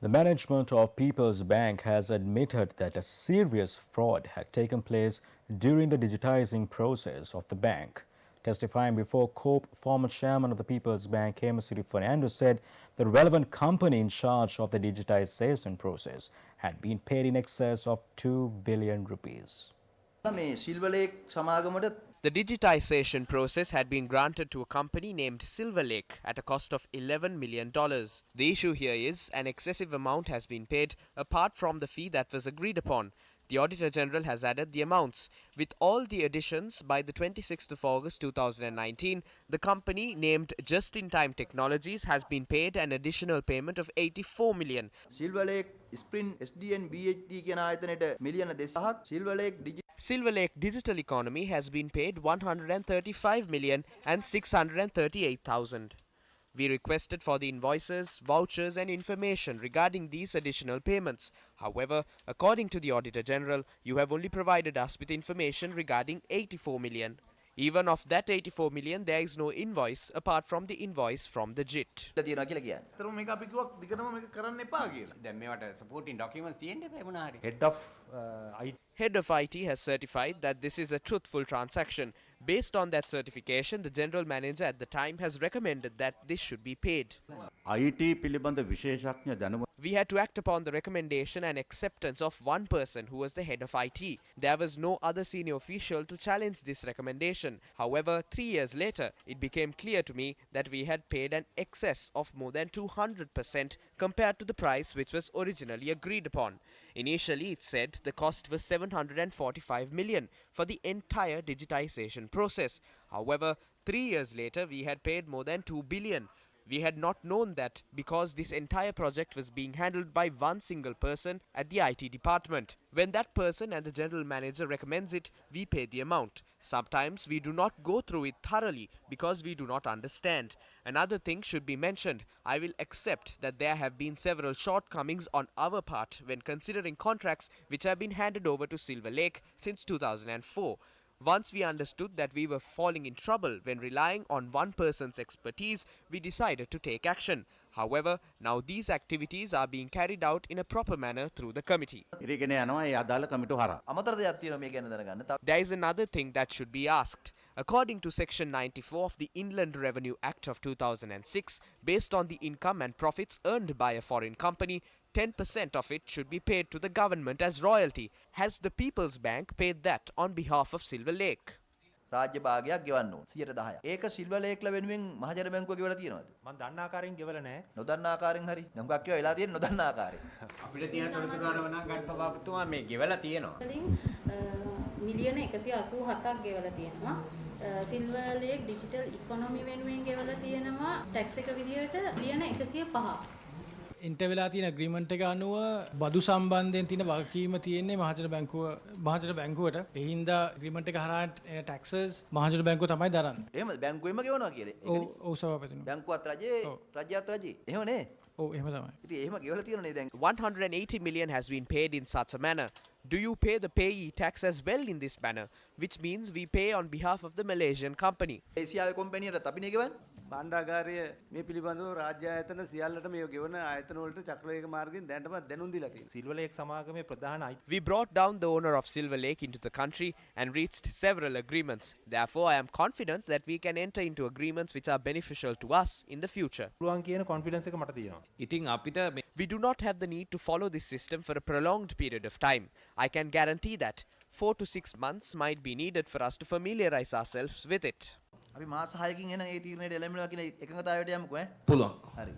The management of People's Bank has admitted that a serious fraud had taken place during the digitizing process of the bank. Testifying before COPE, former chairman of the People's Bank, Hemasiry Fernando, said the relevant company in charge of the digitization process had been paid in excess of 2 billion rupees. The digitization process had been granted to a company named Silver Lake at a cost of $11 million. The issue here is an excessive amount has been paid apart from the fee that was agreed upon. The Auditor General has added the amounts. With all the additions, by the 26th of August 2019, the company named Just-in-Time Technologies has been paid an additional payment of 84 million. Silver Lake, Sprint, SDN, BHD කියන ආයතනයට මිලියන 200ක් Silver Lake Silver Lake Digital Economy has been paid 135 million and 638,000. We requested for the invoices, vouchers and information regarding these additional payments. However, according to the Auditor General, you have only provided us with information regarding 84 million. Even of that 84 million, there is no invoice apart from the invoice from the JIT. Head of IT has certified that this is a truthful transaction. Based on that certification, the general manager at the time has recommended that this should be paid. We had to act upon the recommendation and acceptance of one person who was the head of IT. There was no other senior official to challenge this recommendation. However, 3 years later, it became clear to me that we had paid an excess of more than 200% compared to the price which was originally agreed upon. Initially, it said the cost was 745 million for the entire digitization process. However, 3 years later, we had paid more than 2 billion. We had not known that because this entire project was being handled by one single person at the IT department. When that person and the general manager recommends it, we pay the amount. Sometimes we do not go through it thoroughly because we do not understand. Another thing should be mentioned. I will accept that there have been several shortcomings on our part when considering contracts which have been handed over to Silver Lake since 2004. Once we understood that we were falling in trouble when relying on one person's expertise, we decided to take action. However, now these activities are being carried out in a proper manner through the committee. There is another thing that should be asked. According to Section 94 of the Inland Revenue Act of 2006, based on the income and profits earned by a foreign company, 10% of it should be paid to the government as royalty. Has the People's Bank paid that on behalf of Silver Lake? රාජ්‍ය භාගයක් ගෙවන්න ඕන 110ක්. ඒක silver ලේක්ලා වෙනුවෙන් මහජන බැංකුව ගෙවලා තියෙනවද? මම දන්න ආකාරයෙන් ගෙවලා නැහැ. නොදන්න ආකාරයෙන් හරි. නම් හුඟක් ඒවා වෙලා තියෙන නොදන්න ආකාරයෙන්. අපිට තියෙන තොරතුරු අනුව නම් ගරු සභාපතිතුමා මේ ගෙවලා තියෙනවා. මිලියන 187ක් ගෙවලා තියෙනවා. සිල්වර් ලේක් ඩිජිටල් ඉකොනොමි වෙනුවෙන් ගෙවලා තියෙනවා ටැක්ස් එක විදියට මිලියන 105. ඉන්ටර් වෙලා තියෙන ඇග්‍රීමන්ට් එක අනුව බදු සම්බන්ධයෙන් තියෙන වගකීම තියෙන්නේ මහජන බැංකුවට. ඒ හින්දා ඇග්‍රීමන්ට් එක හරහා ටැක්සස් මහජන බැංකුව තමයි දරන්නේ. එහෙම බැංකුවෙම ගෙවනවා කියලා. ඔව් සභාපතිතුමා. බැංකුවත් රජේ, රජයත් රජේ. එහෙම නේ? ඔව් එහෙම තමයි. ඉතින් එහෙම ගෙවලා තියෙනනේ දැන්. 180 million has been paid in such a manner. Do you pay the payee tax as well in this manner? Which means we pay on behalf of the Malaysian company. ඒසියාවේ කොම්පැනියට අපි නේ ගෙවන්නේ. භාණ්ඩාගාරය මේ පිළිබඳව රාජ්‍ය ආයතන සියල්ලට මේ ගෙවන ආයතන වලට චක්‍රවේග මාර්ගයෙන් දැනටමත් දැනුම් දීලා තියෙනවා. සිල්වර් ලේක් සමාගමේ ප්‍රධාන We brought down the owner of Silver Lake into the country and reached several agreements. Therefore, I am confident that we can enter into agreements which are beneficial to us in the future. පුළුවන් කියන confidence එක මට තියෙනවා. ඉතින් අපිට We do not have the need to follow this system for a prolonged period of time. I can guarantee that 4 to 6 months might be needed for us to familiarize ourselves with it. අපි මාස 6කින් එන ඒ තීරණයට එළඹෙනවා කියන එකඟතාවයට යමුකෝ ඈ. පුළුවන්. හරි.